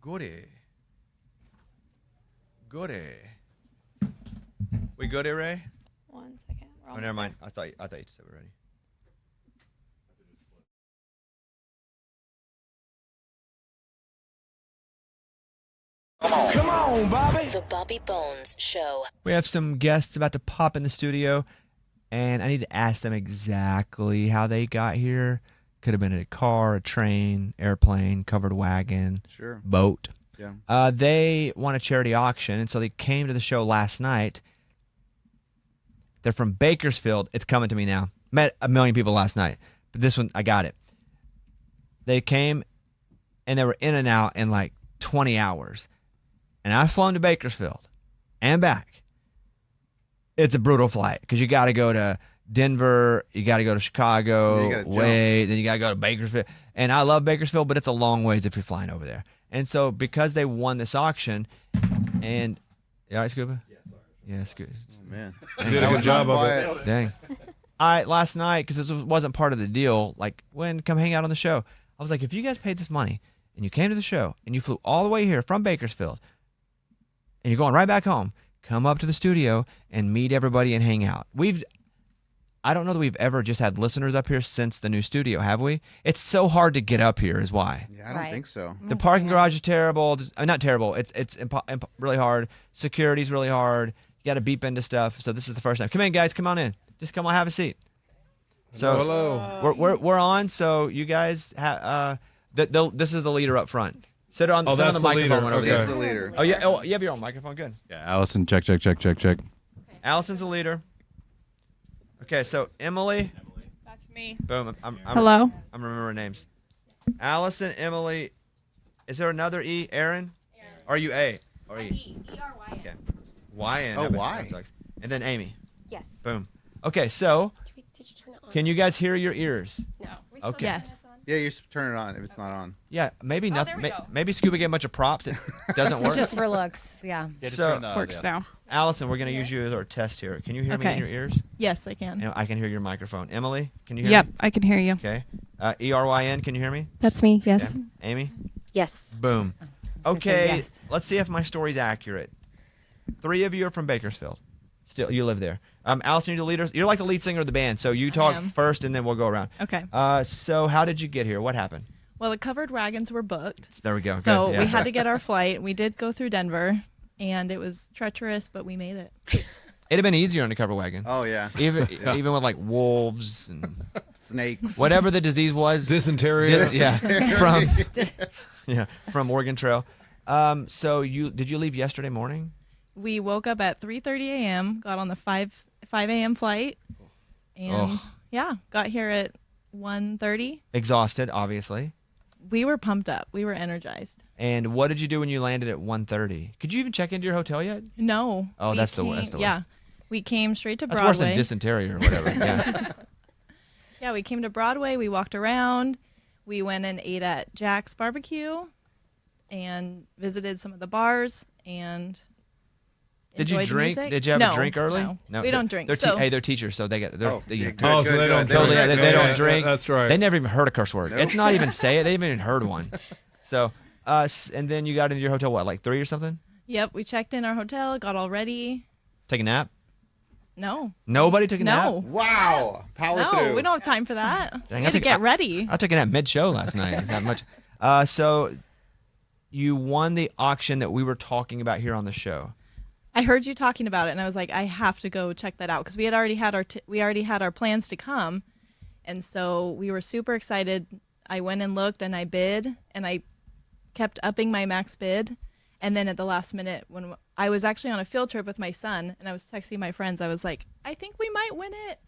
Goody. We goody, Ray? 1 second. Oh, never mind. I thought you said we're ready. Come on, Bobby. The Bobby Bones Show. We have some guests about to pop in the studio, and I need to ask them exactly how they got here. Could have been in a car, a train, airplane, covered wagon, boat. Yeah. They won a charity auction, and so they came to the show last night. They're from Bakersfield. It's coming to me now. Met a million people last night, but this one, I got it. They came, and they were in and out in like 20 hours. And I've flown to Bakersfield and back. It's a brutal flight because you got to go to Denver, you got to go to Chicago, then you got to go to Bakersfield. And I love Bakersfield, but it's a long ways if you're flying over there. And so because they won this auction, and you all right, Scuba? Yeah, Scuba. Oh, man. You did a good job of it. Dang. Last night, because this wasn't part of the deal, like, come hang out on the show. I was like, if you guys paid this money and you came to the show and you flew all the way here from Bakersfield and you're going right back home, come up to the studio and meet everybody and hang out. I don't know that we've ever just had listeners up here since the new studio, have we? It's so hard to get up here is why. Yeah, I don't think so. The parking garage is terrible. Not terrible. It's really hard. Security's really hard. You got to beep into stuff. So this is the first time. Come in, guys. Come on in. Just come on, have a seat. So hello. We're on. So you guys this is the leader up front. Sit on the microphone over there. That's the leader. Oh yeah. Oh, you have your own microphone. Good. Yeah, Allison, check. Allison's the leader. Okay, so Emily. That's me. Boom. Hello. I'm remembering names. Allison, Emily. Is there another E? Aaron? Are you A? Or E? E-R-Y-N. Okay. Y-N. Oh, That Y. sucks. And then Amy. Yes. Boom. Okay, so Did you turn it on? can you guys hear your ears? No. Okay. Yes. Yeah, you should turn it on if it's not on. Yeah, maybe there nothing. we go. Maybe Scuba gave a bunch of props. It doesn't work. It's just for looks, yeah. So, Works now. Allison, we're going to use you as our test here. Can you hear me in Okay. your ears? Yes, I can. And I can hear your microphone. Emily, can you hear Yep, me? I can hear you. Okay. ERYN, can you hear me? That's me. Yes. Okay. Amy? Yes. Boom. I was gonna say Okay, yes. let's see if my story's accurate. 3 of you are from Bakersfield. Still, you live there. Allison, you're the leader. You're like the lead singer of the band, so you talk am. first, and then we'll go around. Okay. So how did you get here? What happened? Well, the covered wagons were booked. There we go. So Good. Yeah. we had to get our flight. We did go through Denver, and it was treacherous, but we made it. It'd have been easier on the cover wagon. Oh, yeah. Even with like wolves and Snakes. whatever the disease was. Dysentery. From Oregon Trail. So did you leave yesterday morning? We woke up at 3:30 a.m., got on the 5 a.m. flight, and got here at 1:30. Exhausted, obviously. We were pumped up. We were energized. And what did you do when you landed at 1:30? Could you even check into your hotel yet? No. Oh, we that's the worst. Yeah. We came straight to That's Broadway. worse than dysentery or whatever. Yeah. Yeah, we came to Broadway. We walked around. We went and ate at Jack's Barbecue and visited some of the bars and Did you enjoyed the drink? music. Did you have No, a drink early? No, we don't drink. They're teachers, so they get. Oh, They yeah, Oh, so they don't drink. They don't drink. That's right. They never even heard a curse word. Nope. It's not even say it. They haven't even heard one. So, and then you got into your hotel, what, like 3 or something? Yep, we checked in our hotel, got all ready. Take a nap? No. Nobody took a nap? No. Wow. Power No, through. we don't have time for that. Dang, we had to get ready. I took a nap mid-show last night. It's not much. So you won the auction that we were talking about here on the show. I heard you talking about it, and I was like, I have to go check that out because we had already had our plans to come, and so we were super excited. I went and looked, and I bid, and I kept upping my max bid, and then at the last minute, when I was actually on a field trip with my son, and I was texting my friends, I was like, I think we might win it,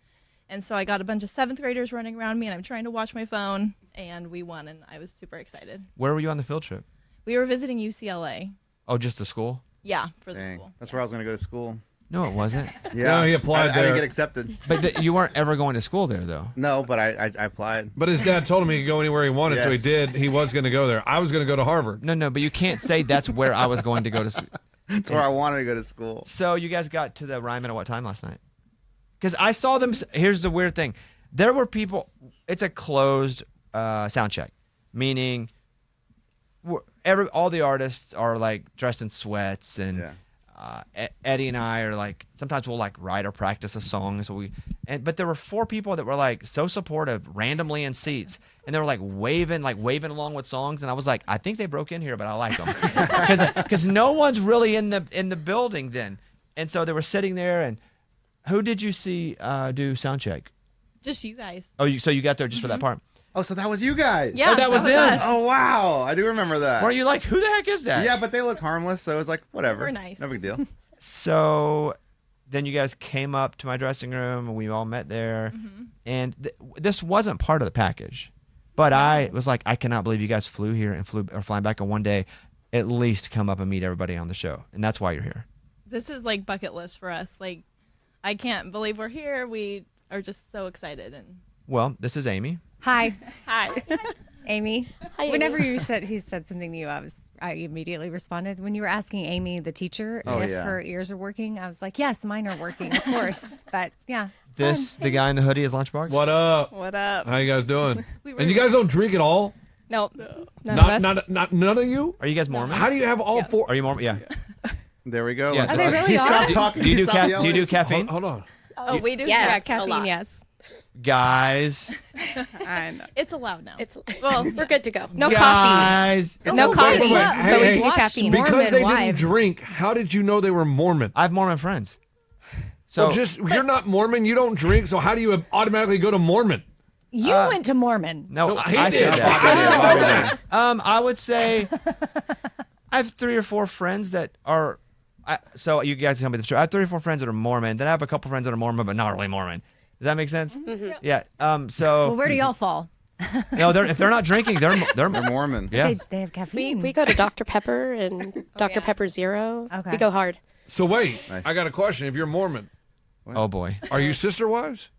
and so I got a bunch of 7th graders running around me, and I'm trying to watch my phone, and we won, and I was super excited. Where were you on the field trip? We were visiting UCLA. Oh, just the school? Yeah, for the Dang. school. That's where I was going to go to school. No, it wasn't. Yeah. No, he applied I there. didn't get accepted. But you weren't ever going to school there, though. No, but I applied. But his dad told him he could go anywhere he wanted, so he Yes. did. He was going to go there. I was going to go to Harvard. No, but you can't say that's where I was going to go to. That's where I wanted to go to school. So you guys got to the Ryman at what time last night? Because I saw them. Here's the weird thing. There were people. It's a closed sound check, meaning all the artists are like dressed in sweats, and Eddie and I are like, sometimes we'll like write or practice a song. But there were 4 people that were like so supportive randomly in seats, and they were like waving along with songs. And I was like, I think they broke in here, but I like them because no one's really in the building then. And so they were sitting there. And who did you see do sound check? Just you guys. Oh, so you got there just for that part? Oh, so that was you guys. Yeah, that was them. us. Oh, wow. I do remember that. Were you like, who the heck is that? Yeah, but they looked harmless, so it was like, whatever. We're nice. No big deal. So then you guys came up to my dressing room, and we all met there. And this wasn't part of the package. But I was like, I cannot believe you guys flew here and are flying back in one day. At least come up and meet everybody on the show. And that's why you're here. This is like bucket list for us. Like, I can't believe we're here. We are just so excited. And Well, this is Amy. Hi, hi. Amy. Hi, Amy. Whenever he said something to you, I immediately responded. When you were asking Amy, the teacher, if her ears are working, I was like, yes, mine are working, of course. But yeah. The guy in the hoodie is Lunchbox? What up? What up? How you guys doing? We were- And you guys don't drink at all? Nope. None of us. None of you? Are you guys Mormon? How do you have all 4? Are you Mormon? Yeah. There we go. Yeah. Let's Oh, they talk. really He are? stopped talking. Do you He do stopped yelling. caffeine? Hold on. Oh, we do. Yes. Yeah, a caffeine, lot. yes. Guys. I know. It's allowed now. It's Well, we're good to go. No coffee. Guys. No Wait, coffee, wait, but hey, we hey, can do watch caffeine. Mormon Because they wives. didn't drink, how did you know they were Mormon? I have Mormon friends. So Well, you're not Mormon, you don't drink, so how do you automatically go to Mormon? You went to Mormon. no, he I said did. that. I would say I have 3 or 4 friends that are. So you guys tell me the truth. I have 3 or 4 friends that are Mormon. Then I have a couple friends that are Mormon, but not really Mormon. Does that make sense? Yeah. Well, where do y'all fall? No, if they're not drinking, they're They're Mormon. yeah. They have caffeine. We go to Dr. Pepper and Dr. Pepper Zero. Okay. We go hard. So wait, Nice. I got a question. If you're Mormon, Oh boy. are you sister wives?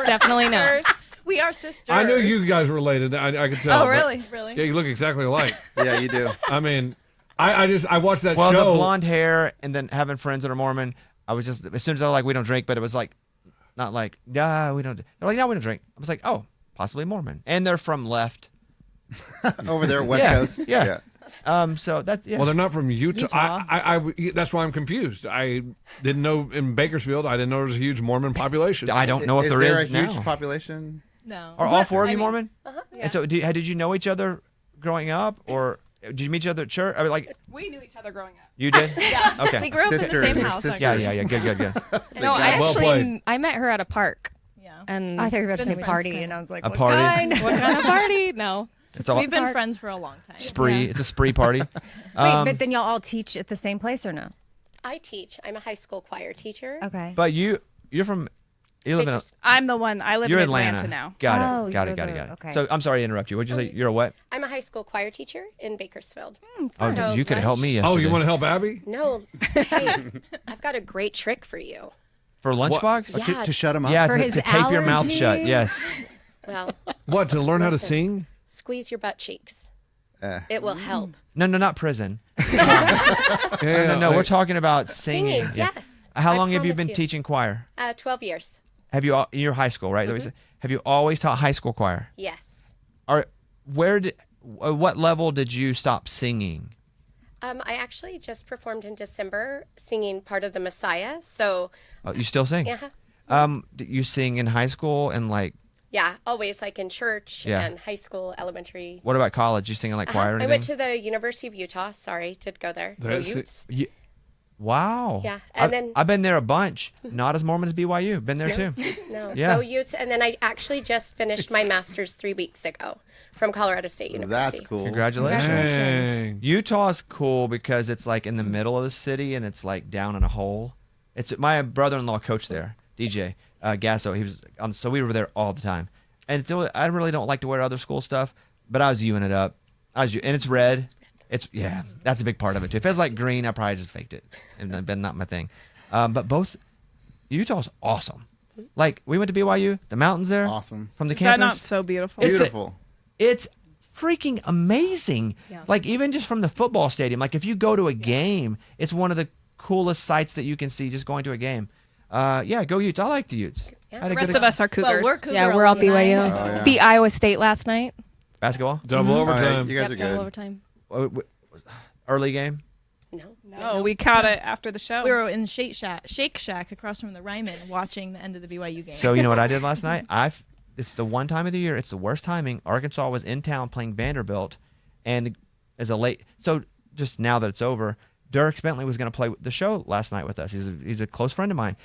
Definitely no. sisters. We are sisters. I knew you guys were related. I could tell. Oh, but- really? Really? Yeah, you look exactly alike. Yeah, you do. I mean, I watched that Well, show. the blonde hair and then having friends that are Mormon, I was just, as soon as I was like, we don't drink, but it was like, not like, yeah, we don't. They're like, no, we don't drink. I was like, oh, possibly Mormon. And they're from left. Over there, West Yeah, Coast. yeah. So that's, yeah. Well, they're not from Utah. Utah. That's why I'm confused. I didn't know in Bakersfield. I didn't know there was a huge Mormon population. I don't know if is there there is a huge now. population? No. Are all 4 of I you mean, Mormon? And so did you know each other growing up, or did you meet each other at church? I mean, like, We knew each other growing up. you did? Yeah. Okay. We grew up in the Sisters same or house. sisters? Yeah, good. No, I Well played. actually I met her at a park. Yeah. And I thought you were about to say Been party, friends and I was like, A what party? kind? what kind of party? No. It's all We've been friends for a long time. spree. Yeah. It's a spree party. Wait, but then y'all all teach at the same place or no? I teach. I'm a high school choir teacher. Okay. But you're from, you live in, I'm the one. I live you're in Atlanta. Atlanta now. Got Oh, it. Got you're it. okay. So I'm sorry to interrupt you. What'd you say? You're a what? I'm a high school choir teacher in Bakersfield. Oh, So you could help me lunch- yesterday. Oh, you want to help Abby? No. Hey, I've got a great trick for you. For lunchbox? Yeah. To shut him up? Yeah, For to his tape your mouth shut. allergies? Yes. Well, What, to learn how to Listen. sing? squeeze your butt cheeks. Eh. It will help. No, not prison. Yeah, No, we're like- talking about singing. Singing, Yeah. yes. How I long have you promise been teaching choir? 12 years. Have you? You're high school, right? Have you always taught high school choir? Yes. What level did you stop singing? I actually just performed in December singing part of the Messiah. So, Oh, you still sing? yeah. You sing in high school and like, Yeah, always like in church Yeah. and high school, elementary. what about college? You sing in like choir or I anything? went to the University of Utah. Sorry to go there. Go That's it. Utes. Wow. Yeah, and then- I've been there a bunch. Not as Mormon as BYU. Been there too. No, Yeah. go Utes. And then I actually just finished my master's 3 weeks ago from Colorado State University. That's cool. Congratulations. Dang. Utah's cool because it's like in the middle of the city and it's like down in a hole. It's my brother-in-law coached there, DJ Gasso. He was so we were there all the time. And I really don't like to wear other school stuff, but I was Uing it up. And it's red. Yeah, that's a big part of it too. If it was like green, I probably just faked it and that'd been not my thing. But Utah's awesome. Like we went to BYU, the mountains there, Awesome. from the Is that not campus. so beautiful? It's- Beautiful. It's freaking amazing. Yeah. Like even just from the football stadium, like if you go to a game, it's one of the coolest sights that you can see just going to a game. Yeah, go Utes. I like the Utes. Yeah. I had a The good rest of us are Well, cougars. we're Cougar Yeah, we're all alumni. BYU. Oh, yeah. Beat Iowa State last night. basketball. Double Oh, yeah, overtime. you guys Yep, are double good. overtime. early game? No. No, we caught it after the show. We were in Shake Shack across from the Ryman watching the end of the BYU game. So you know what I did last night? It's the one time of the year. It's the worst timing. Arkansas was in town playing Vanderbilt, and as a late. So just now that it's over, Dirk Bentley was going to play the show last night with us. He's a close friend of mine,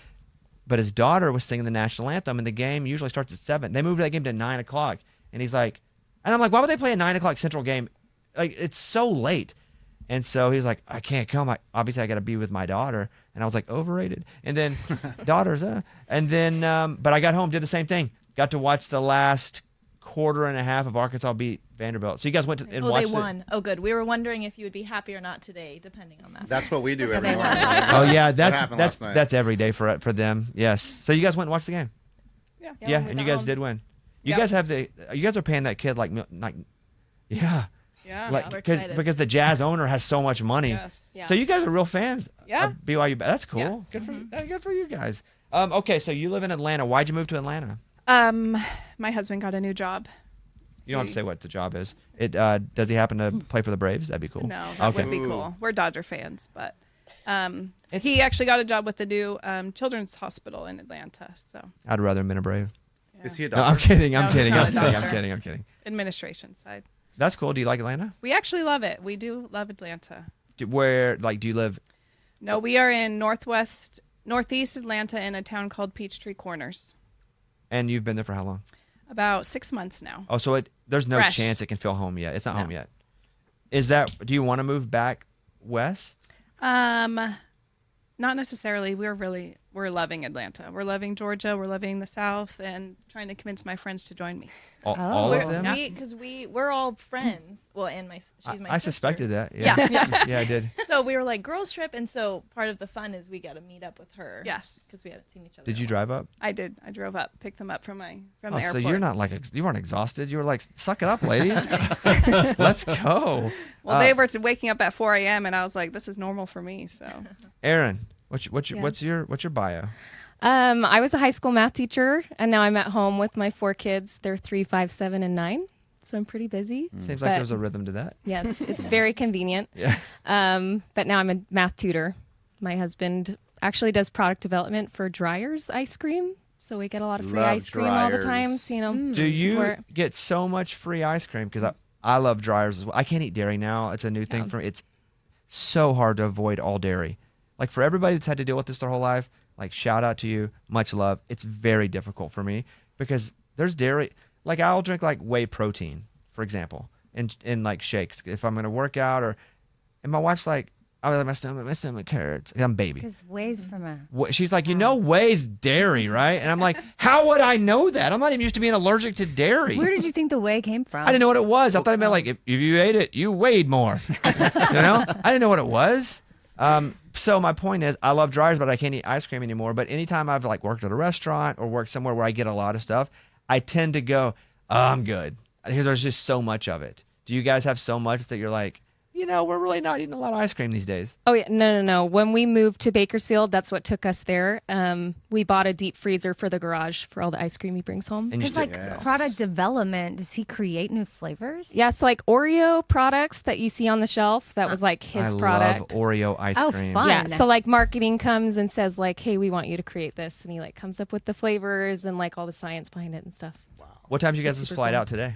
but his daughter was singing the national anthem, and the game usually starts at 7. They moved that game to 9:00, and he's like, and I'm like, why would they play a 9:00 Central game? Like it's so late. And so he's like, I can't come. Obviously, I got to be with my daughter. And I was like, overrated. And then daughters, and then, but I got home, did the same thing. Got to watch the last quarter and a half of Arkansas beat Vanderbilt. So you guys went to and watched it. They won. Oh, good. We were wondering if you would be happy or not today, depending on that. That's what we do every they morning. won. Oh yeah, That happened last night. that's every day for them. Yes. So you guys went and watched the game. Yeah. Yeah, we and you got guys home. did win. You Yep. guys have you guys are paying that kid like, yeah. Yeah. We're excited. Because the Jazz owner has so much money. Yes. Yeah. So you guys are real fans Yeah. of BYU. That's cool. Yeah. Good for you guys. Okay, so you live in Atlanta. Why'd you move to Atlanta? My husband got a new job. You don't have to say what the job is. Does he happen to play for the Braves? That'd be cool. No, that Okay. would be cool. We're Dodger fans, but It's- he actually got a job with the new children's hospital in Atlanta. So I'd rather have been a Brave. Is he a No, doctor? I'm kidding. I'm No, kidding. he's I'm not a kidding. doctor. I'm kidding. administration side. That's cool. Do you like Atlanta? We actually love it. We do love Atlanta. Do you live? No, we are in northeast Atlanta in a town called Peachtree Corners. And you've been there for how long? About 6 months now. Oh, so there's no Fresh. chance it can feel home yet. It's not No. home yet. Do you want to move back west? Not necessarily. We're loving Atlanta. We're loving Georgia. We're loving the South, and trying to convince my friends to join me. All of them? Because we're all friends. Well, and she's my I sister. suspected that. Yeah. Yeah, I did. So we were like girls trip, and so part of the fun is we got to meet up with her. Yes. because we haven't seen each other. Did in you a drive up? I did. I drove up, picked them up from the Oh, so airport. you're not like you weren't exhausted. You were like, suck it up, ladies. Let's go. Well, they were waking up at 4 a.m. and I was like, this is normal for me. So Aaron, what's your bio? I was a high school math teacher, and now I'm at home with my 4 kids. They're 3, 5, 7, and 9. So I'm pretty busy. Seems like But- there's a rhythm to that. Yes, it's very convenient. Yeah. But now I'm a math tutor. My husband actually does product development for Dryers ice cream. So we get a lot of free Love ice cream all the Dryers. time. So, Do you support. get so much free ice cream? Because I love Dryers as well. I can't eat dairy now. It's a new thing for me. It's so hard to avoid all dairy. Like for everybody that's had to deal with this their whole life, like shout out to you, much love. It's very difficult for me because there's dairy. Like I'll drink like whey protein, for example, in like shakes if I'm gonna work out and my wife's like, oh, my stomach hurts. I'm baby. Because whey's from a. She's like, whey's dairy, right? And I'm like, how would I know that? I'm not even used to being allergic to dairy. Where did you think the whey came from? I didn't know what it was. I thought it meant like if you ate it, you weighed more. I didn't know what it was. So my point is, I love Dryers, but I can't eat ice cream anymore. But anytime I've like worked at a restaurant or worked somewhere where I get a lot of stuff, I tend to go, oh, I'm good. Because there's just so much of it. Do you guys have so much that you're like, we're really not eating a lot of ice cream these days? Oh, yeah. No. When we moved to Bakersfield, that's what took us there. We bought a deep freezer for the garage for all the ice cream he brings home. And you Because like Yes. product development, does he create new flavors? Yeah, so like Oreo products that you see on the shelf, that was like his I product. love Oreo ice Oh, cream. fun. Yeah, so like marketing comes and says like, hey, we want you to create this. And he like comes up with the flavors and like all the science behind it and stuff. What time did you guys just super fly cool. out today?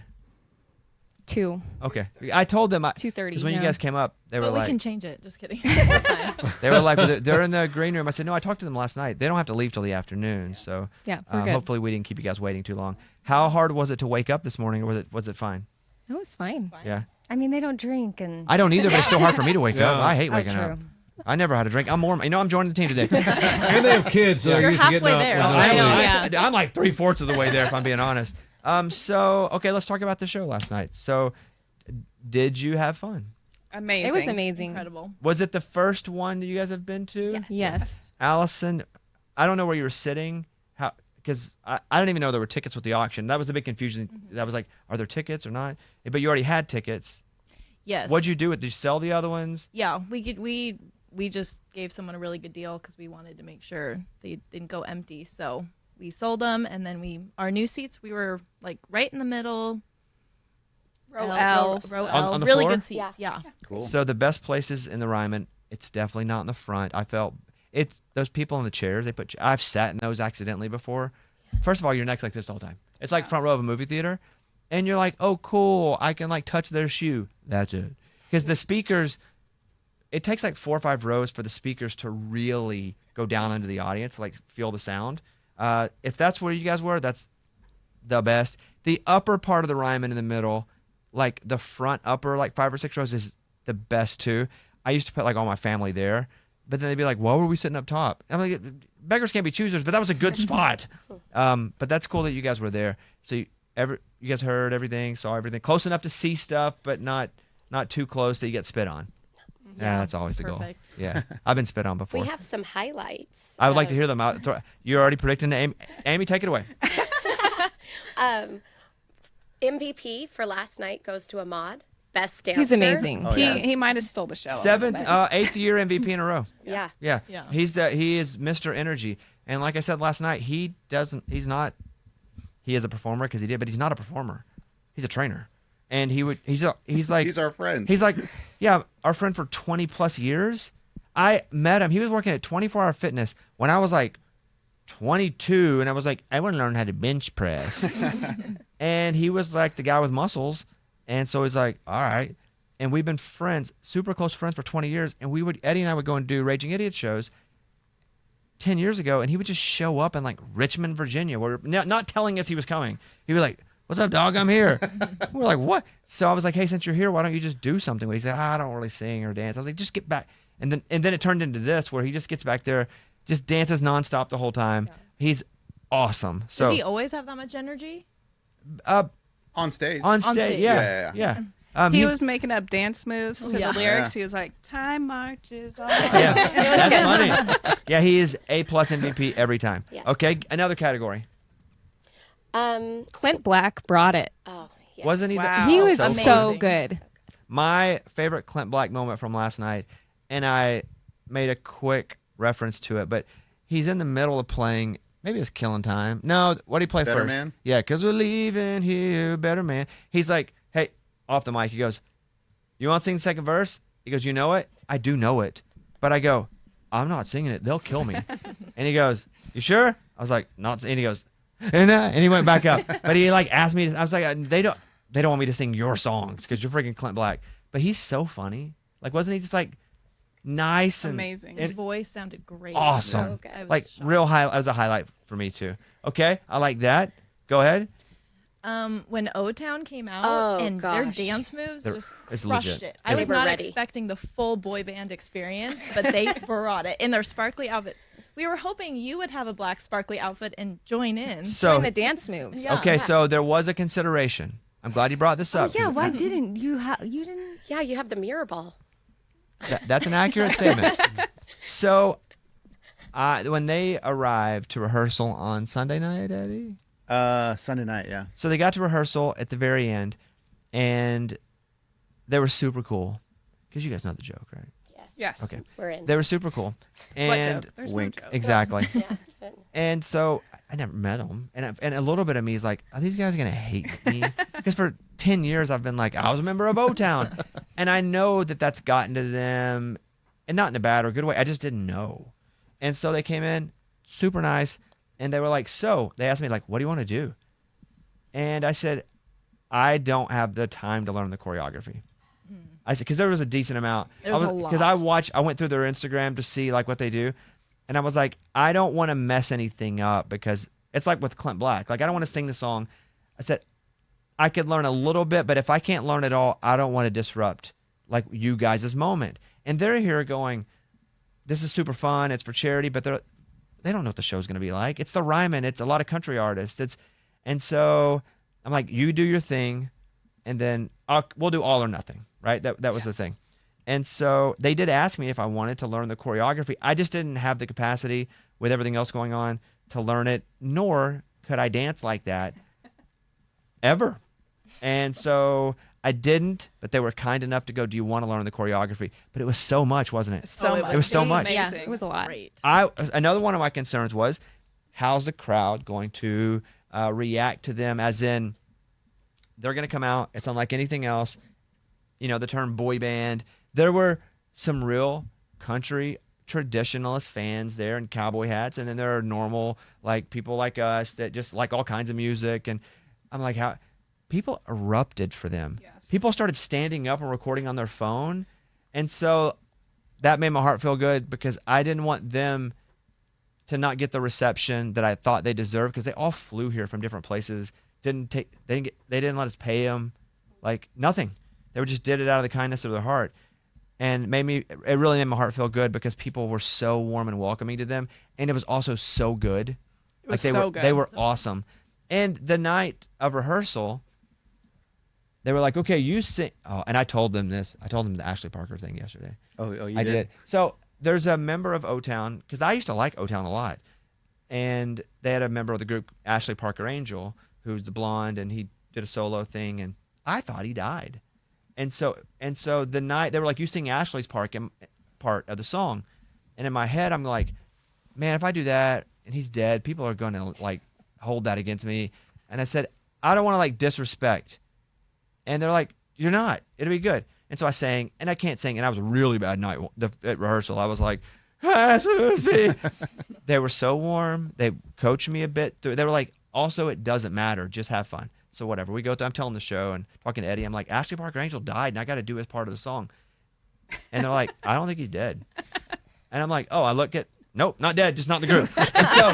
2. Okay. I told them 2:30, because when you yeah. guys came up, they were But we like, can change it. Just kidding. We're fine. they were like, they're in the green room. I said, no, I talked to them last night. They don't have to leave till the afternoon. So Yeah, we're good. hopefully we didn't keep you guys waiting too long. How hard was it to wake up this morning, or was it fine? It was fine. Yeah. I mean, they don't drink and. I don't either, but it's still hard for me to wake up. Yeah. I hate Oh, waking true. up. I never had a drink. I'm Mormon. I'm joining the team today. And they have kids, so You're they're used to getting halfway up. there. when I they're I know. asleep. Yeah. I'm like 3/4 of the way there, if I'm being honest. So okay, let's talk about the show last night. So, did you have fun? amazing. It was amazing. Incredible. Was it the first one that you guys have been to? Yes. Allison, I don't know where you were sitting. Because I didn't even know there were tickets with the auction. That was the big confusion. That was like, are there tickets or not? But you already had tickets. Yes. What'd you do? Did you sell the other ones? Yeah, we just gave someone a really good deal because we wanted to make sure they didn't go empty. So we sold them, and then our new seats, we were like right in the middle, Row L. On the really floor? good seats. Yeah. Cool. So the best places in the Ryman, it's definitely not in the front. I felt it's those people in the chairs. I've sat in those accidentally before. First of all, your neck's like this the whole time. It's like front row of a movie theater, and you're like, oh, cool. I can like touch their shoe. That's it. Because the speakers, it takes like 4 or 5 rows for the speakers to really go down into the audience, like feel the sound. If that's where you guys were, that's the best. The upper part of the Ryman in the middle, like the front upper, like 5 or 6 rows is the best too. I used to put like all my family there, but then they'd be like, why were we sitting up top? And I'm like, beggars can't be choosers, but that was a good spot. But that's cool that you guys were there. So you guys heard everything, saw everything, close enough to see stuff, but not too close that you get spit on. Yeah, that's always the Perfect. goal. Yeah, I've been spit on before. We have some highlights. I would like to hear them. You're already predicting Amy. Amy, take it away. MVP for last night goes to Ahmad. Best dancer. He's amazing. Oh, yeah. He might have stole the show. a little 7th, bit. 8th year MVP in a row. Yeah. Yeah. Yeah. He is Mr. Energy. And like I said last night, he is a performer because he did, but he's not a performer. He's a trainer. And he's like He's our friend. He's like, yeah, our friend for 20 plus years. I met him. He was working at 24 Hour Fitness when I was like 22, and I was like, I want to learn how to bench press. And he was like the guy with muscles, and so he's like, all right. And we've been friends, super close friends for 20 years. And Eddie and I would go and do Raging Idiot shows 10 years ago, and he would just show up in like Richmond, Virginia, where not telling us he was coming. He was like, what's up, dog? I'm here. We're like, what? So I was like, hey, since you're here, why don't you just do something? He said, I don't really sing or dance. I was like, just get back. And then it turned into this where he just gets back there, just dances nonstop the whole time. Yeah. He's awesome. So Does he always have that much energy? on stage. On stage, yeah. He was making up dance moves to Yeah. the lyrics. Yeah. He was like, "Time marches on." Yeah, that's funny. Yeah, he is A+ MVP every time. Yes. Okay, another category. Clint Black brought it. Oh, yes. Wasn't he? Wow. He was Amazing. so good. My favorite Clint Black moment from last night, and I made a quick reference to it, but he's in the middle of playing. Maybe it's Killing Time. No, what did he play Better first? Man? Yeah, because we're leaving here, Better Man. He's like, hey, off the mic, he goes, you want to sing the second verse? He goes, you know it? I do know it. But I go, I'm not singing it. They'll kill me. And he goes, you sure? I was like, not. And he goes, and he went back up. But he like asked me. I was like, they don't want me to sing your songs because you're freaking Clint Black. But he's so funny. Like, wasn't he just like nice and Amazing. His voice sounded great. awesome? So good. I was Like shocked. real high. That was a highlight for me too. Okay, I like that. Go ahead. When O-Town came out Oh, and their gosh. dance moves They're- just it's crushed legit. it. I They was were not ready. expecting the full boy band experience, but they brought it in their sparkly outfits. We were hoping you would have a black sparkly outfit and join in. So And the dance moves. Yeah. okay, so there was a consideration. I'm glad you brought this Oh, up. yeah, 'cause why didn't you you didn't? Yeah, you have the mirror ball. That's an accurate statement. So, when they arrived to rehearsal on Sunday night, Eddie. Sunday night, yeah. So they got to rehearsal at the very end, and they were super cool. Because you guys know the joke, right? Yes. Yes. Okay. We're in. They were super cool. What And joke? There's wink. no joke. exactly. Yeah. And so I never met them. And a little bit of me is like, are these guys going to hate me? Because for 10 years, I've been like, I was a member of O-Town. And I know that that's gotten to them, and not in a bad or good way. I just didn't know. And so they came in, super nice. And they were like, so they asked me, like, what do you want to do? And I said, I don't have the time to learn the choreography. I said, because there was a decent amount. There was a lot. Because I went through their Instagram to see like what they do. And I was like, I don't want to mess anything up because it's like with Clint Black. Like, I don't want to sing the song. I said, I could learn a little bit, but if I can't learn it all, I don't want to disrupt like you guys' moment. And they're here going, this is super fun. It's for charity, but they don't know what the show's going to be like. It's the Ryman. It's a lot of country artists. And so I'm like, you do your thing, and then we'll do all or nothing, right? That was the thing. And so they did ask me if I wanted to learn the choreography. I just didn't have the capacity with everything else going on to learn it, nor could I dance like that ever. And so I didn't, but they were kind enough to go, do you want to learn the choreography? But it was so much, wasn't it? So much. It was so much. Yeah, Amazing. it was a lot. Great. Another one of my concerns was, how's the crowd going to react to them? As in, they're going to come out. It's unlike anything else. You know, the term boy band. There were some real country traditionalist fans there in cowboy hats, and then there are normal, like, people like us that just like all kinds of music. And I'm like, how people erupted for them. Yes. People started standing up and recording on their phone. And so that made my heart feel good because I didn't want them to not get the reception that I thought they deserved, because they all flew here from different places. They didn't let us pay them, like, nothing. They just did it out of the kindness of their heart. And it really made my heart feel good because people were so warm and welcoming to them. And it was also so good. It was good. They were awesome. And the night of rehearsal, they were like, okay, you sing. Oh, and I told them this. I told them the Ashley Parker thing yesterday. Oh, you I did? did. So there's a member of O-Town, because I used to like O-Town a lot. And they had a member of the group, Ashley Parker Angel, who's the blonde, and he did a solo thing. And I thought he died. And so the night, they were like, you sing Ashley's part of the song. And in my head, I'm like, man, if I do that and he's dead, people are going to, like, hold that against me. And I said, I don't want to, like, disrespect. And they're like, you're not. It'll be good. And so I sang, and I can't sing. And I was a really bad night at rehearsal. I was like, they were so warm. They coached me a bit through. They were like, also, it doesn't matter. Just have fun. So whatever. We go through, I'm telling the show and talking to Eddie. I'm like, Ashley Parker Angel died, and I got to do his part of the song. And they're like, I don't think he's dead. And I'm like, oh, I look at, nope, not dead, just not in the group. And so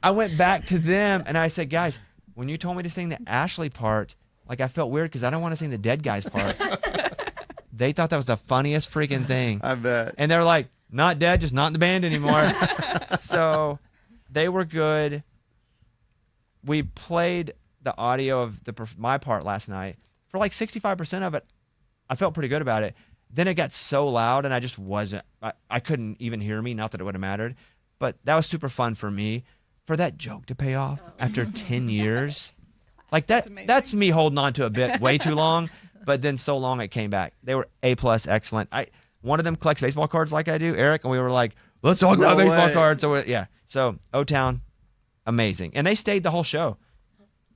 I went back to them, and I said, guys, when you told me to sing the Ashley part, like, I felt weird because I don't want to sing the dead guy's part. They thought that was the funniest freaking thing. I bet. And they're like, not dead, just not in the band anymore. So they were good. We played the audio of my part last night. For like 65% of it, I felt pretty good about it. Then it got so loud, and I just wasn't. I couldn't even hear me. Not that it would have mattered, but that was super fun for me. For that joke to pay off after 10 years, like that. That's me holding on to a bit way too long, but then so long it came back. They were A+, excellent. One of them collects baseball cards like I do, Eric, and we were like, let's talk about baseball cards. So O-Town, amazing, and they stayed the whole show.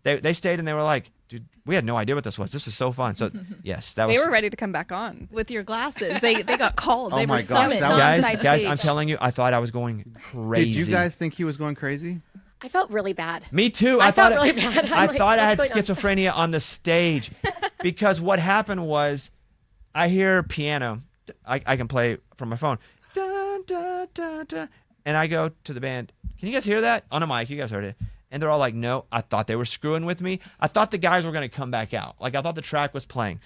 They stayed, and they were like, dude, we had no idea what this was. This is so fun. So yes, that was. They were ready to come back on with your glasses. They got called. Oh they my were gosh, summoned. guys, I'm telling you, I thought I was going crazy. Did you guys think he was going crazy? I felt really bad. Me too. I felt really bad. I thought I had schizophrenia on the stage because what happened was I hear piano. I can play from my phone. Dun, dun, dun, dun, and I go to the band. Can you guys hear that? On a mic. You guys heard it. And they're all like, no. I thought they were screwing with me. I thought the guys were going to come back out. Like, I thought the track was playing.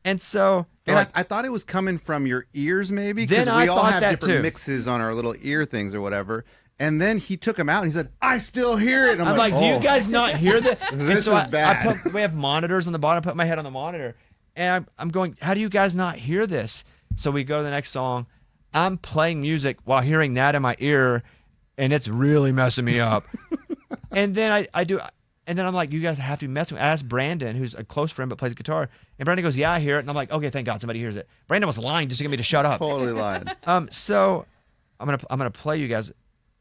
And so I thought it was coming from your ears, maybe, because we all have different mixes on our little ear things or whatever. And then he took them out, and he said, I still hear it. And I'm like, do you guys not hear that? This is bad. We have monitors on the bottom. I put my head on the monitor, and I'm going, how do you guys not hear this? So we go to the next song. I'm playing music while hearing that in my ear, and it's really messing me up. And then and then I'm like, you guys have to be messing with me. I asked Brandon, who's a close friend but plays guitar, and Brandon goes, yeah, I hear it. And I'm like, okay, thank God somebody hears it. Brandon was lying just to get me to shut up. Totally lying. So I'm gonna play you guys.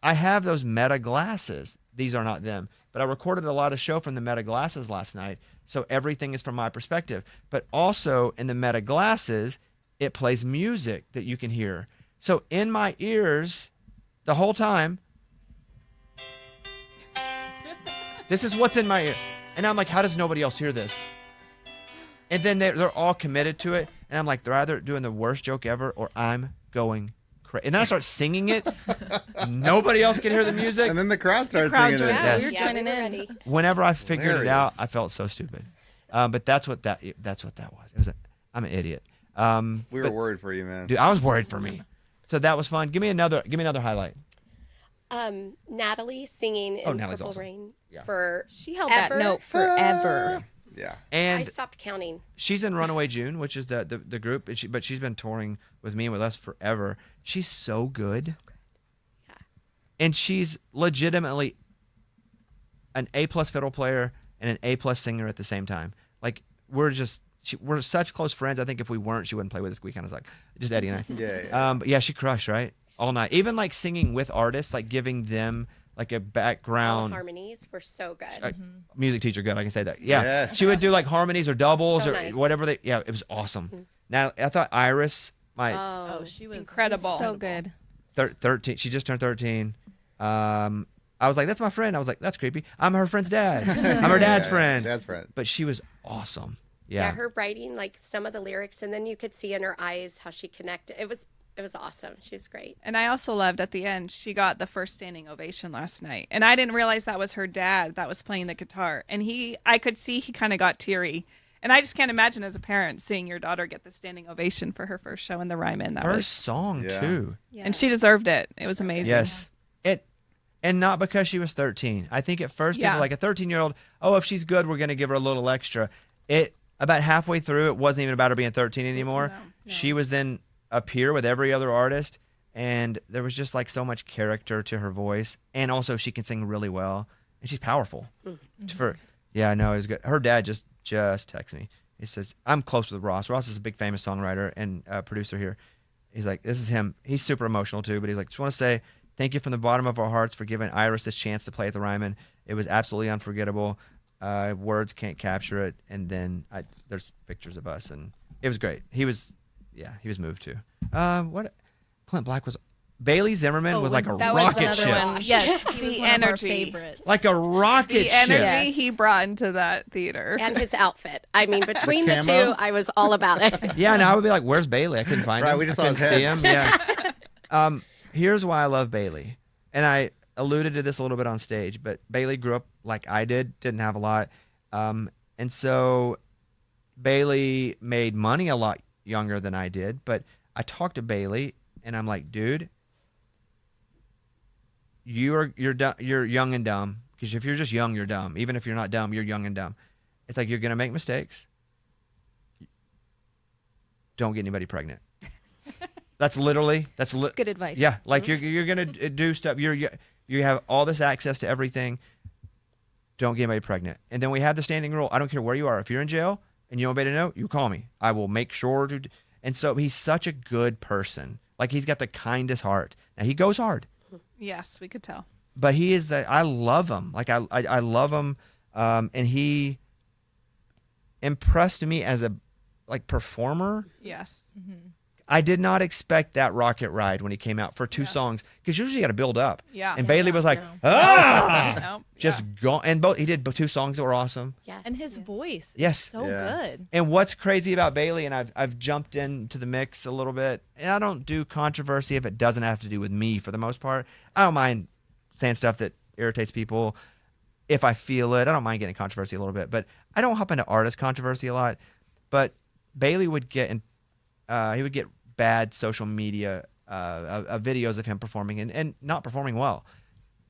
I have those Meta glasses. These are not them, but I recorded a lot of show from the Meta glasses last night, so everything is from my perspective. But also in the Meta glasses, it plays music that you can hear. So in my ears, the whole time, this is what's in my ear. And I'm like, how does nobody else hear this? And then they're all committed to it. And I'm like, they're either doing the worst joke ever or I'm going crazy. And then I start singing it. Nobody else can hear the music. And then the crowd starts singing it. Yeah, Yes. we were joining in. Whenever I figured it out, Hilarious. I felt so stupid. But that's what that was. I'm an idiot. We were worried for you, man. Dude, I was worried for me. So that was fun. Give me another highlight. Natalie singing in Natalie's Purple awesome. Rain Yeah. for She held that note forever. Yeah. I And stopped counting. she's in Runaway June, which is the group, but she's been touring with me and with us forever. She's so good. Yeah. And she's legitimately an A+ fiddle player and an A+ singer at the same time. Like, we're such close friends. I think if we weren't, she wouldn't play with us. We kind of like just Eddie and I. Yeah. But yeah, she crushed, right? All night. Even like singing with artists, like giving them like a background. All harmonies were so good. Music teacher, good. I can say that. Yeah, Yes. she would do like harmonies or doubles So or nice. whatever. Yeah, it was awesome. Now I thought Iris, Oh, she was incredible. So good. 13. She just turned 13. I was like, that's my friend. I was like, that's creepy. I'm her friend's dad. I'm her dad's friend. Dad's friend. But she was awesome. Yeah, Yeah. her writing, like some of the lyrics, and then you could see in her eyes how she connected. It was awesome. She was great. And I also loved at the end, she got the first standing ovation last night. And I didn't realize that was her dad that was playing the guitar. And I could see he kind of got teary. And I just can't imagine as a parent seeing your daughter get the standing ovation for her first show in the Ryman. First song Yeah. too. Yeah. And she deserved it. It was amazing. Yes. And not because she was 13. I think at first people Yeah. were like a 13-year-old, oh, if she's good, we're going to give her a little extra. About halfway through, it wasn't even about her being 13 anymore. No. She was then up here with every other artist, and there was just like so much character to her voice, and also she can sing really well, and she's powerful. It was good. Her dad just texted me. He says, I'm close with Ross. Ross is a big famous songwriter and producer here. He's like, this is him. He's super emotional too, but he's like, just want to say thank you from the bottom of our hearts for giving Iris this chance to play at the Ryman. It was absolutely unforgettable. Words can't capture it. And then there's pictures of us, and it was great. He was moved too. Clint Black was. Bailey Zimmerman was like a that was rocket another ship. one. Yes, he was The one of our energy. favorites. Like a rocket The ship. energy Yes. he brought into that theater. And his outfit. I mean, between the camo? two, I was all about it. Yeah, and I would be like, "Where's Bailey?" I couldn't find Right, him. we just I saw couldn't his see head. him. Yeah. Here's why I love Bailey, and I alluded to this a little bit on stage. But Bailey grew up like I did, didn't have a lot, and so Bailey made money a lot younger than I did. But I talked to Bailey, and I'm like, "Dude, you're young and dumb. Because if you're just young, you're dumb. Even if you're not dumb, you're young and dumb. It's like you're gonna make mistakes. Don't get anybody pregnant." That's Good advice. yeah. Like you're gonna do stuff. You have all this access to everything. Don't get anybody pregnant. And then we have the standing rule. I don't care where you are. If you're in jail and you don't want anybody to know, you call me. I will make sure to. And so he's such a good person. Like he's got the kindest heart. Now he goes hard, Yes, we could tell. but he is. I love him. Like I love him. And he impressed me as a performer. Yes. I did not expect that rocket ride when he came out for two Yes. songs, because usually you got to build up. Yeah. And Bailey was like, no. ah, No, just go. And he did two songs that were awesome. Yes. And his voice. Yes. So Yeah. good. And what's crazy about Bailey, and I've jumped into the mix a little bit, and I don't do controversy if it doesn't have to do with me for the most part. I don't mind saying stuff that irritates people if I feel it. I don't mind getting controversy a little bit, but I don't hop into artist controversy a lot. But Bailey would get he would get bad social media videos of him performing and not performing well.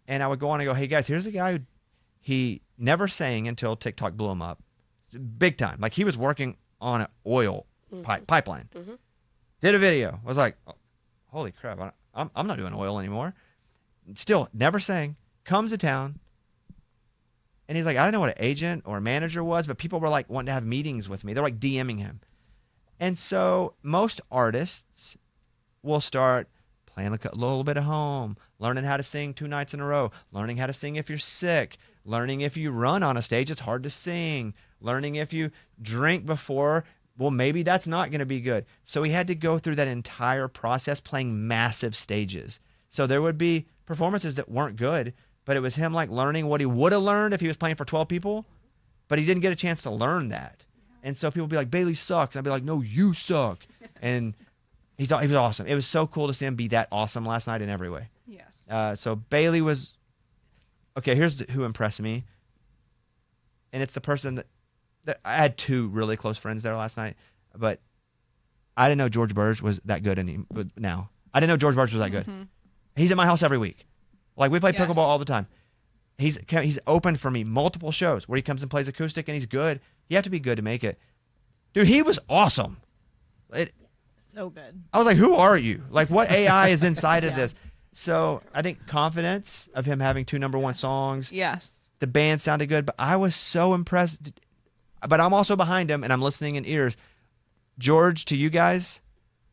And I would go on and go, hey guys, here's a guy who he never sang until TikTok blew him up. Big time. Like he was working on an oil pipeline. Did a video. I was like, oh, holy crap, I'm not doing oil anymore. Still never sang. Comes to town. And he's like, I don't know what an agent or a manager was, but people were like wanting to have meetings with me. They're like DMing him. And so most artists will start playing a little bit at home, learning how to sing 2 nights in a row, learning how to sing if you're sick, learning if you run on a stage, it's hard to sing, learning if you drink before, well, maybe that's not going to be good. So he had to go through that entire process playing massive stages. So there would be performances that weren't good, but it was him like learning what he would have learned if he was playing for 12 people, but he didn't get a chance to learn that. And so people would be like, Bailey sucks. And I'd be like, no, you suck. And he was awesome. It was so cool to see him be that awesome last night in every way. Yes. So Bailey was, okay, here's who impressed me. And it's the person that I had 2 really close friends there last night, but I didn't know George Birge was that good now. I didn't know George Birge was that good. He's at my house every week. Like we play Yes. pickleball all the time. He's opened for me multiple shows where he comes and plays acoustic, and he's good. You have to be good to make it. Dude, he was awesome. So good. I was like, who are you? Like, what AI is inside of this? So I think confidence of him having 2 number 1 songs. Yes. The band sounded good, but I was so impressed. But I'm also behind him, and I'm listening in ears. George, to you guys,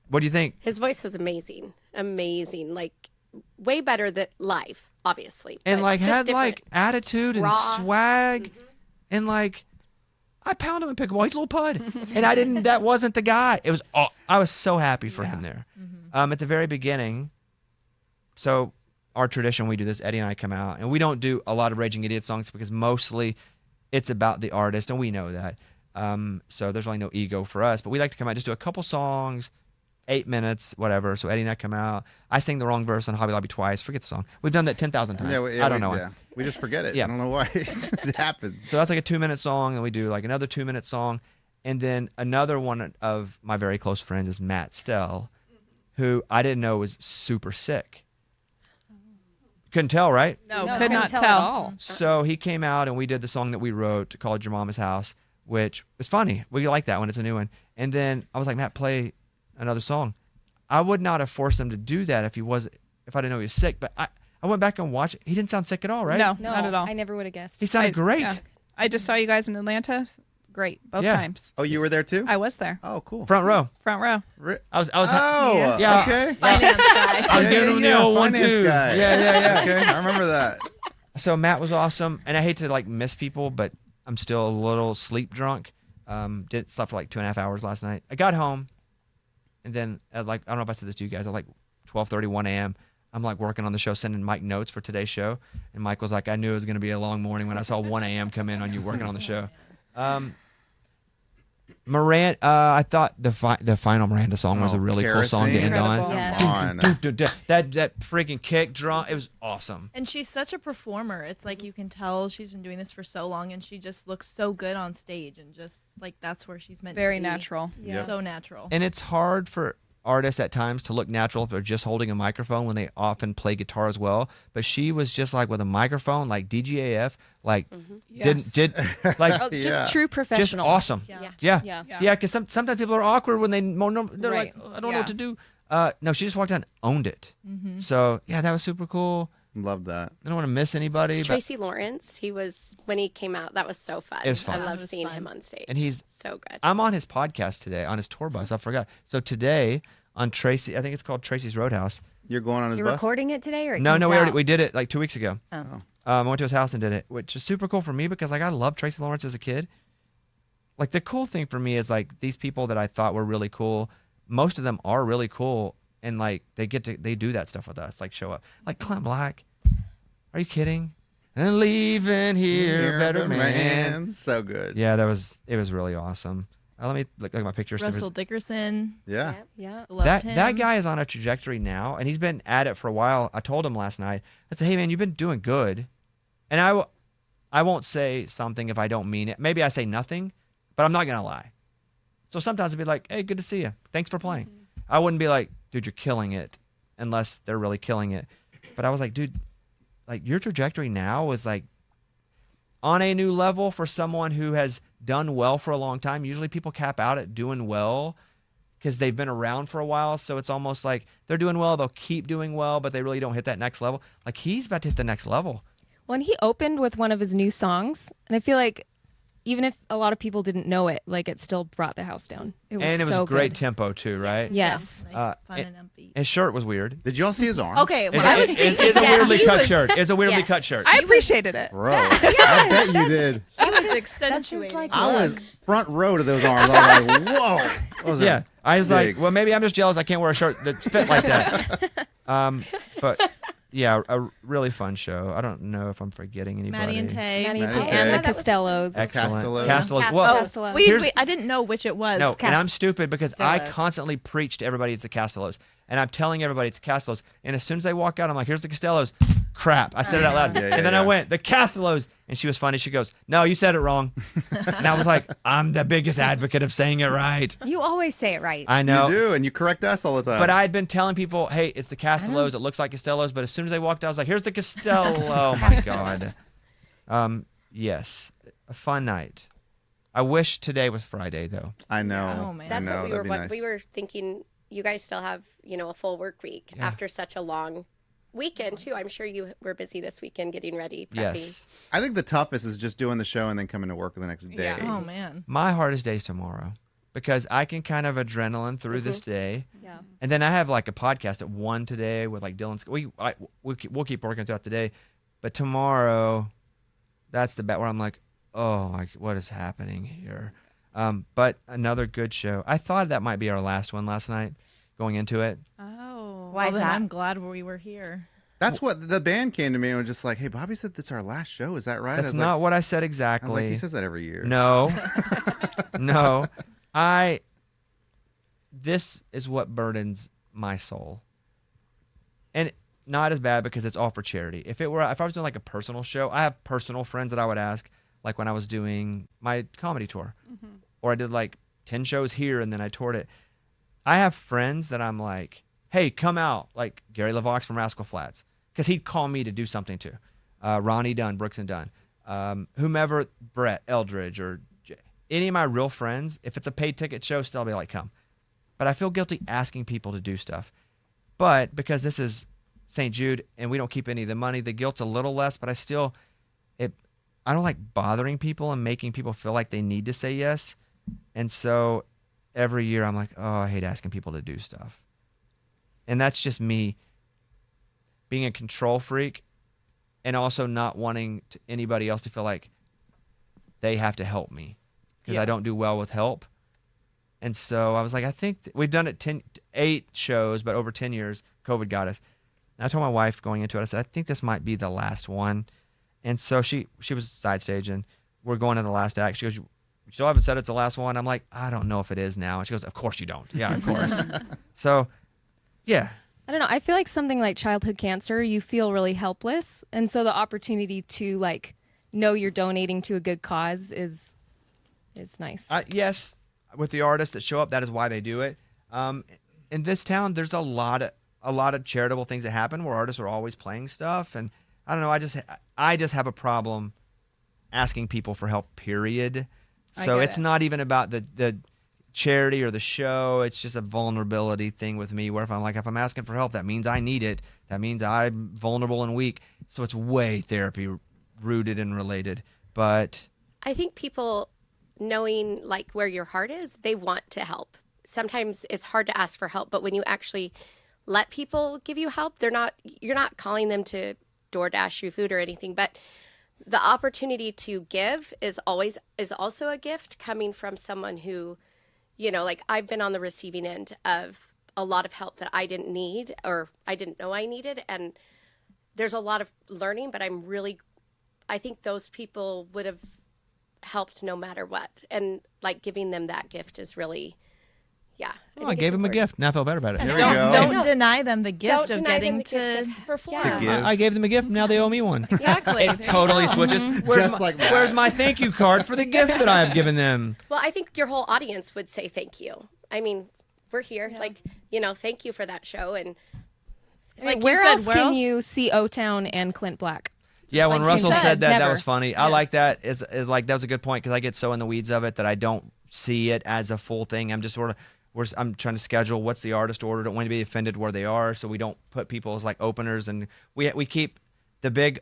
what do you think? His voice was amazing. Amazing. Like, way better than live, obviously. And like had different. like attitude and swag, and like I pound him in pickleball. He's a little pud, and that wasn't the guy. It was. I was so happy for him there. At the very beginning, so our tradition, we do this. Eddie and I come out, and we don't do a lot of Raging Idiot songs because mostly it's about the artist, and we know that. So there's really no ego for us, but we like to come out, just do a couple songs, 8 minutes, whatever. So Eddie and I come out. I sing the wrong verse on Hobby Lobby twice. Forget the song. We've done that 10,000 times. I don't know. Yeah. We just forget it. I don't know why it happens. So that's like a 2-minute song, and we do like another 2-minute song. And then another one of my very close friends is Matt Stell, who I didn't know was super sick. Couldn't tell, right? No, could not tell. At all. So he came out, and we did the song that we wrote called Your Mama's House, which was funny. We like that one. It's a new one. And then I was like, Matt, play another song. I would not have forced him to do that if I didn't know he was sick. But I went back and watched it. He didn't sound sick at all, right? No, not at all. I never would have guessed. He sounded great. Yeah. I just saw you guys in Atlanta. Great, both times. Oh, you were there too? I was there. Oh, cool. Front row. Front row. I was. Yeah. Okay. Finance guy. I was giving him the old 1-2. Guy. Yeah. Okay, I remember that. So Matt was awesome, and I hate to like miss people, but I'm still a little sleep drunk. Slept for like 2.5 hours last night. I got home, and then at like I don't know if I said this to you guys. At like 12:30, 1 a.m. I'm like working on the show, sending Mike notes for today's show, and Mike was like, "I knew it was going to be a long morning when I saw 1 a.m. come in on you working on the show." Miranda, I thought the final Miranda song was a really cool song to end on. Yes. That freaking kick drum, it was awesome. And she's such a performer. It's like you can tell she's been doing this for so long, and she just looks so good on stage, and just like that's where she's meant to be. Very natural. Yeah. So natural. And it's hard for artists at times to look natural if they're just holding a microphone when they often play guitar as well. But she was just like with a microphone, like DGAF, like did like just true professional. Just awesome. Yeah. Because sometimes people are awkward when they're Right. like, I don't know what to do. No, she just walked out and owned it. So yeah, that was super cool. Love that. I don't want to miss anybody. Tracy Lawrence, when he came out, that was so fun. It was fun. I love seeing him on stage. And he's so good. I'm on his podcast today, on his tour bus. I forgot. So today on Tracy, I think it's called Tracy's Roadhouse. You're going on his bus? You're recording it today, or it No, comes we out? did it like 2 weeks ago. Oh. I went to his house and did it, which is super cool for me because like I loved Tracy Lawrence as a kid. Like the cool thing for me is like these people that I thought were really cool, most of them are really cool, and like they do that stuff with us, like show up. Like Clint Black. Are you kidding? And leaving here, better man. So good. Yeah, it was really awesome. Let me look at my pictures. Russell Dickerson. Yeah. That guy is on a trajectory now, and he's been at it for a while. I told him last night. I said, "Hey man, you've been doing good," and I won't say something if I don't mean it. Maybe I say nothing, but I'm not gonna lie. So sometimes I'd be like, "Hey, good to see you. Thanks for playing." I wouldn't be like, "Dude, you're killing it," unless they're really killing it. But I was like, "Dude, like your trajectory now is like on a new level for someone who has done well for a long time. Usually people cap out at doing well because they've been around for a while. So it's almost like they're doing well, they'll keep doing well, but they really don't hit that next level. Like he's about to hit the next level. Well, and he opened with one of his new songs, and I feel like even if a lot of people didn't know it, like it still brought the house down. It was so great good. tempo too, right? Yes. Nice, fun and upbeat. His shirt was weird. Did you all see his arms? Okay, well, I was thinking it's a weirdly cut shirt. It's a weirdly cut shirt. I appreciated it. Bro, I bet you did. I was That's accentuating. just like I was front row to those arms. I was like, whoa. Those are I was big. like, well, maybe I'm just jealous I can't wear a shirt that fit like that. But yeah, a really fun show. I don't know if I'm forgetting anybody. Maddie and Tay. Maddie Maddie and and Tay and Tay. the Costellos. Excellent. Castellos. Castellos. Oh, Well, Castellos. I didn't know which it was. no, and I'm stupid because I Castellos. constantly preach to everybody it's the Castellos. And I'm telling everybody it's the Castellos. And as soon as they walk out, I'm like, here's the Costellos. Crap. I said it out loud. And then I went, the Castellos. And she was funny. She goes, no, you said it wrong. And I was like, I'm the biggest advocate of saying it right. You always say it right. I know. You do, and you correct us all the time. But I had been telling people, hey, it's the Castellos. It looks like Costellos. But as soon as they walked out, I was like, here's the Costello. Oh, my God. Yes. A fun night. I wish today was Friday, though. I know. Oh, man. That's I know. what That'd be nice. we were thinking. You guys still have, a full work week after such a long weekend too. I'm sure you were busy this weekend getting ready, prepping. Yes. I think the toughest is just doing the show and then coming to work the next day. Oh, man. My hardest day is tomorrow because I can kind of adrenaline through this day. Yeah. And then I have like a podcast at 1 today with like Dylan. We'll keep working throughout the day. But tomorrow, that's the bet where I'm like, oh, like, what is happening here? But another good show. I thought that might be our last one last night going into it. Oh. Why is then that? I'm glad we were here. That's what the band came to me and was just like, hey, Bobby said that's our last show. Is that right? That's not what I said I exactly. was like, he says that every year. No. No. This is what burdens my soul. And not as bad because it's all for charity. If I was doing like a personal show, I have personal friends that I would ask, like when I was doing my comedy tour. Or I did like 10 shows here and then I toured it. I have friends that I'm like, hey, come out, like Gary LaVox from Rascal Flatts, because he'd call me to do something too. Ronnie Dunn, Brooks and Dunn, whomever, Brett Eldridge, or any of my real friends. If it's a paid ticket show, still I'll be like, come. But I feel guilty asking people to do stuff. But because this is St. Jude and we don't keep any of the money, the guilt's a little less. But I don't like bothering people and making people feel like they need to say yes. And so every year I'm like, oh, I hate asking people to do stuff. And that's just me being a control freak and also not wanting anybody else to feel like they have to help me because I don't do well with help. And so I was like, I think we've done it 8 shows, but over 10 years, COVID got us. And I told my wife going into it, I said, I think this might be the last one. And so she was side stage and we're going to the last act. She goes, you still haven't said it's the last one? I'm like, I don't know if it is now. And she goes, of course you don't. Yeah, of course. So, yeah. I don't know. I feel like something like childhood cancer, you feel really helpless. And so the opportunity to like know you're donating to a good cause is nice. Yes, with the artists that show up, that is why they do it. In this town, there's a lot of charitable things that happen where artists are always playing stuff. And I don't know, I just have a problem asking people for help, period. So it's not even about the charity or the show. It's just a vulnerability thing with me where if I'm asking for help, that means I need it. That means I'm vulnerable and weak. So it's way therapy rooted and related. But I think people knowing like where your heart is, they want to help. Sometimes it's hard to ask for help, but when you actually let people give you help, you're not calling them to DoorDash you food or anything, but the opportunity to give is also a gift coming from someone who, you know, like I've been on the receiving end of a lot of help that I didn't need or I didn't know I needed. And there's a lot of learning, but I think those people would have helped no matter what. And like giving them that gift is really, yeah. I gave him a gift. Now I feel better about it. There we go. Don't deny them the gift of getting to perform. Yeah. To give. I gave them a gift. Now they owe me one. Exactly. It totally switches. Where's my thank you card for the gift that I have given them? Well, I think your whole audience would say thank you. I mean, we're here. Yeah. Like, you know, thank you for that show. And like, where else can you see O-Town and Clint Black? Yeah, when Russell said that, never. that was funny. I like that. Is like that was a good point because I get so in the weeds of it that I don't see it as a full thing. I'm just sort of I'm trying to schedule what's the artist order. Don't want to be offended where they are, so we don't put people as like openers. And we keep the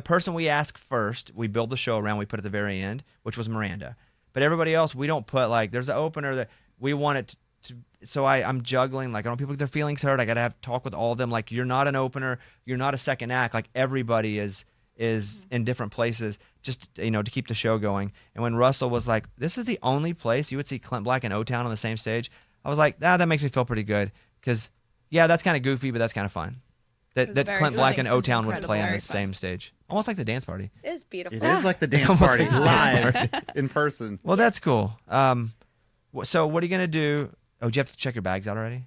person we ask first. We build the show around. We put at the very end, which was Miranda. But everybody else, we don't put like there's an opener that we want it to. So I'm juggling. Like I don't want people get their feelings hurt. I got to have talk with all of them. Like you're not an opener. You're not a second act. Like everybody is in different places. Just to keep the show going. And when Russell was like, "This is the only place you would see Clint Black and O-Town on the same stage," I was like, that makes me feel pretty good because that's kind of goofy, but that's kind of fun. That Clint Black and O-Town would play on the same stage, almost like the dance party. it is beautiful. It is like the dance party live in person. Well, that's cool. So what are you gonna do? Oh, do you have to check your bags out already?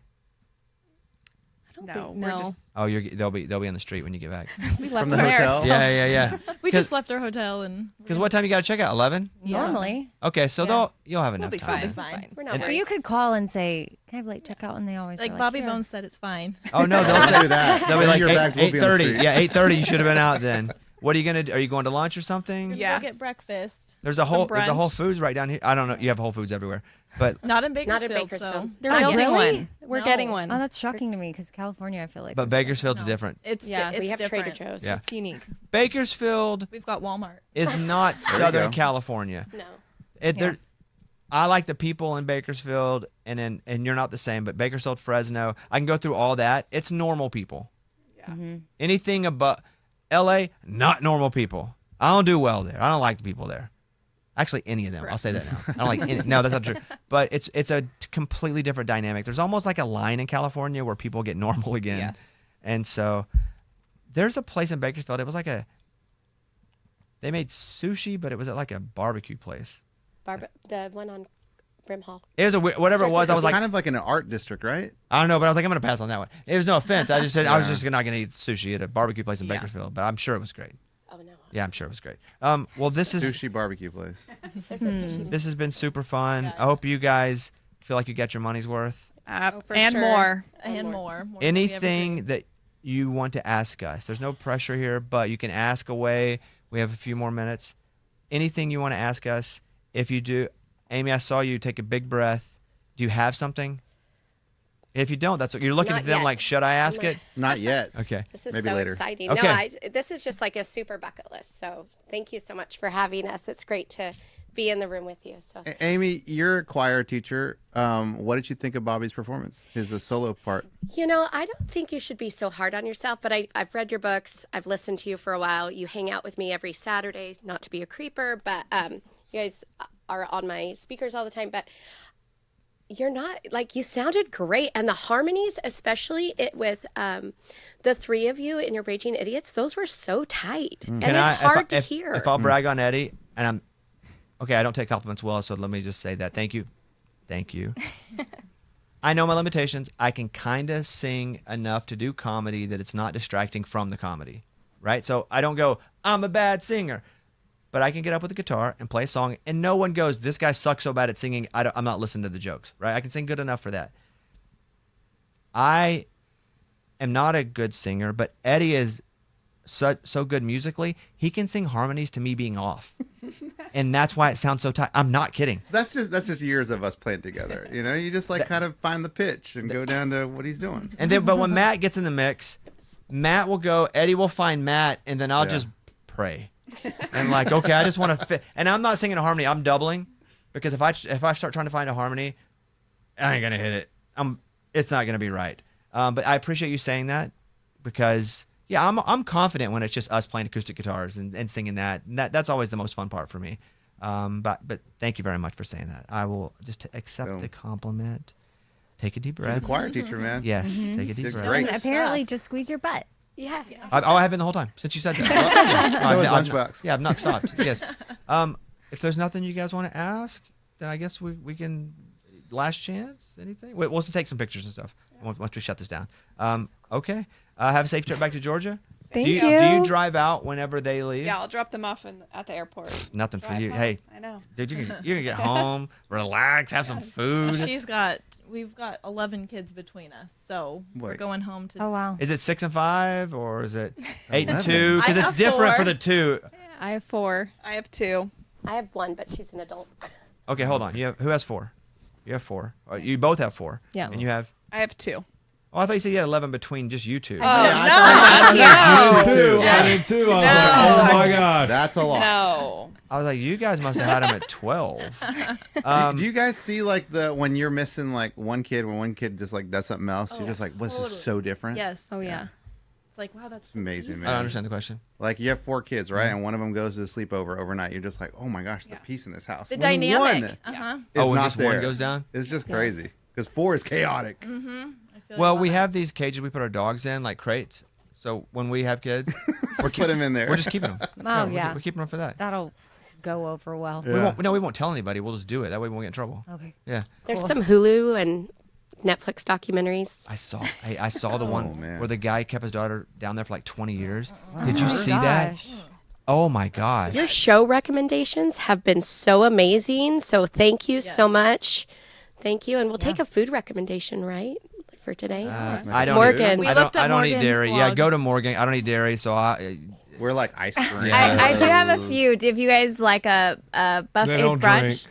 No, No. we're just Oh, they'll be on the street when you get back. We left From the them there. hotel? Yeah. We just left our hotel and Because what time you got to check out? 11. Normally. Okay, so you'll have enough be time. fine. fine. We're not And- Or worried. you could call and say, "Can I have late checkout?" And they always Like are Bobby "Sure." Bones said, it's fine. Oh no, they'll Don't say do that. They'll be like Your bags will be on the 8:30. street. Yeah, 8:30. You should have been out then. What are you gonna do? Are you going to lunch or something? Yeah. Go get breakfast. There's a Whole brunch. Whole Foods right down here. I don't know. You have Whole Foods everywhere, but Not in Bakersfield. Not in Bakersfield. They're Oh, building really? one. We're No. getting one. Oh, that's shocking to me because California, I feel like. but there's Bakersfield's No. different. It's Yeah. it's We have different. Trader Joe's. Yeah. It's unique. Bakersfield We've got Walmart. is not you Southern go. California. No. I like the people in Bakersfield, and you're not the same, but Bakersfield, Fresno, I can go through all that. It's normal people. Yeah. Mm-hmm. Anything above LA, not normal people. I don't do well there. I don't like the people there. Actually, any of them. I'll say that now. I don't like any. No, that's not true. But it's a completely different dynamic. There's almost like a line in California where people get normal again. Yes. And so there's a place in Bakersfield. It was like they made sushi, but it was at like a barbecue place. The one on Brim Hall. It was whatever it was. I was like, kind of like in an art district, right? I don't know, but I was like, I'm gonna pass on that one. It was no offense. I just said I was just not gonna eat sushi at a barbecue place in Bakersfield, but I'm sure it was great. Oh no. Yeah, I'm sure it was great. Well, this is Sushi barbecue place. this has been super fun. I hope you guys feel like you got your money's worth. And sure. more. And more. More than we ever Anything dreamed. that you want to ask us, there's no pressure here, but you can ask away. We have a few more minutes. Anything you want to ask us, if you do, Amy, I saw you take a big breath. Do you have something? If you don't, that's what you're looking Not at them yet. like, should I ask it? Not yet. Okay. This is Maybe so later. exciting. Okay. No, this is just like a super bucket list. So thank you so much for having us. It's great to be in the room with you. So Amy, you're a choir teacher. What did you think of Bobby's performance? His solo part. You know, I don't think you should be so hard on yourself, but I've read your books. I've listened to you for a while. You hang out with me every Saturday, not to be a creeper, but you guys are on my speakers all the time. But you're not, like, you sounded great. And the harmonies, especially with the three of you in your Raging Idiots, those were so tight. And it's hard to hear. If I'll brag on Eddie, and I'm, okay, I don't take compliments well, so let me just say that. Thank you. Thank you. I know my limitations. I can kind of sing enough to do comedy that it's not distracting from the comedy, right? So I don't go, I'm a bad singer. But I can get up with a guitar and play a song, and no one goes, this guy sucks so bad at singing, I'm not listening to the jokes, right? I can sing good enough for that. I am not a good singer, but Eddie is so good musically. He can sing harmonies to me being off. And that's why it sounds so tight. I'm not kidding. That's just years of us playing together. You know, you just like kind of find the pitch and go down to what he's doing. And then, but when Matt gets in the mix, Matt will go, Eddie will find Matt, and then I'll just pray. And like, okay, I just want to fit. And I'm not singing a harmony. I'm doubling, because if I start trying to find a harmony, I ain't gonna hit it. It's not gonna be right. But I appreciate you saying that, because yeah, I'm confident when it's just us playing acoustic guitars and singing that. And that's always the most fun part for me. But thank you very much for saying that. I will just accept the compliment. Take a deep breath. He's a choir teacher, man. Yes, take a deep breath. Great. And apparently, just squeeze your butt. Yeah. I have been the whole time since you said that. So is I've Lunchbox. yeah, I've not stopped. Yes. If there's nothing you guys want to ask, then I guess we can last chance. Anything? We'll take some pictures and stuff once we shut this down. Okay. Have a safe trip back to Georgia. Thank Do you. you drive out whenever they leave? Yeah, I'll drop them off at the airport. Nothing for Drive you. home. Hey, I know. dude, you can get home, relax, have some food. We've got 11 kids between us, so we're Wait. going home to. Oh, wow. Is it 6 and 5 or is it 8 and 11? 2? Because I it's have different 4. for the 2. I have 4. I have 2. I have one, but she's an adult. Okay, hold on. Who has 4? You have 4. You both have 4. Yeah. And you have. I have 2. Oh, I thought you said you had 11 between just you two. Oh, Me too. Yeah. I did too. I was like, oh my gosh. That's a lot. No. I was like, you guys must have had him at 12. Do you guys see like when you're missing like one kid, when one kid just like does something else, you're just like, this is so different? Yes. Oh, yeah. It's like, wow, that's Amazing, easy. I man. don't understand the question. Like you have 4 kids, right? And one of them goes to sleepover overnight. You're just like, oh my gosh, the peace in this house. The When dynamic. one Uh-huh. is when not just there, one goes down? It's just crazy because 4 is chaotic. I feel Well, you we on have these cages we put our dogs in, like crates. So when we have kids, Put them in there. we're just keeping them. Oh, we're yeah. We're keeping them for that. That'll go over well. Yeah. We won't tell anybody. We'll just do it. That way we won't get in trouble. Okay. Yeah. There's some Hulu and Netflix documentaries. I saw the one man. where the guy kept his daughter down there for like 20 years. Did you see that? Gosh. Oh my gosh. Your show recommendations have been so amazing. So thank you so much. Thank you. And we'll take a food recommendation, right? For today. I don't Morgan. We I looked don't, at I don't eat Morgan's dairy. Yeah, blog. go to Morgan. I don't eat dairy, so We're like ice cream. Yeah. I do have a few. If you guys like a buffet They don't brunch,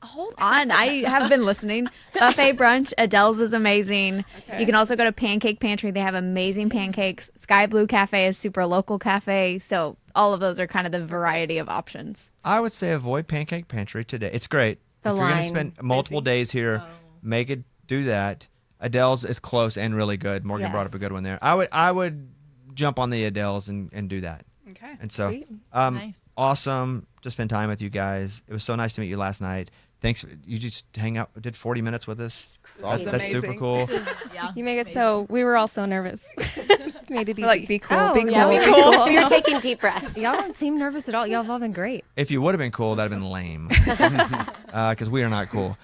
hold on. I have been listening. Buffet brunch, Adele's is amazing. You can also go to Pancake Pantry. They have amazing pancakes. Sky Blue Cafe is super local cafe. So all of those are kind of the variety of options. I would say avoid Pancake Pantry today. It's great. The if you're going to line. spend multiple days here, make it do that. Adele's is close and really good. Morgan brought up a good one there. I would jump on the Adele's and do that. Okay. And so, Nice. awesome to spend time with you guys. It was so nice to meet you last night. Thanks. You just did 40 minutes with us. That's super cool. Yeah. You make it so we were all so nervous. It's made it easy. Like, be cool, Oh, be cool. yeah, we be cool. we were taking deep breaths. Y'all don't seem nervous at all. Y'all have all been great. If you would have been cool, that'd have been lame. Because we are not cool.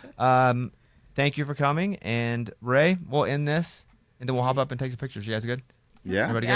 Thank you for coming. And Ray, we'll end this, and then we'll hop up and take some pictures. You guys good? Yeah. Everybody good?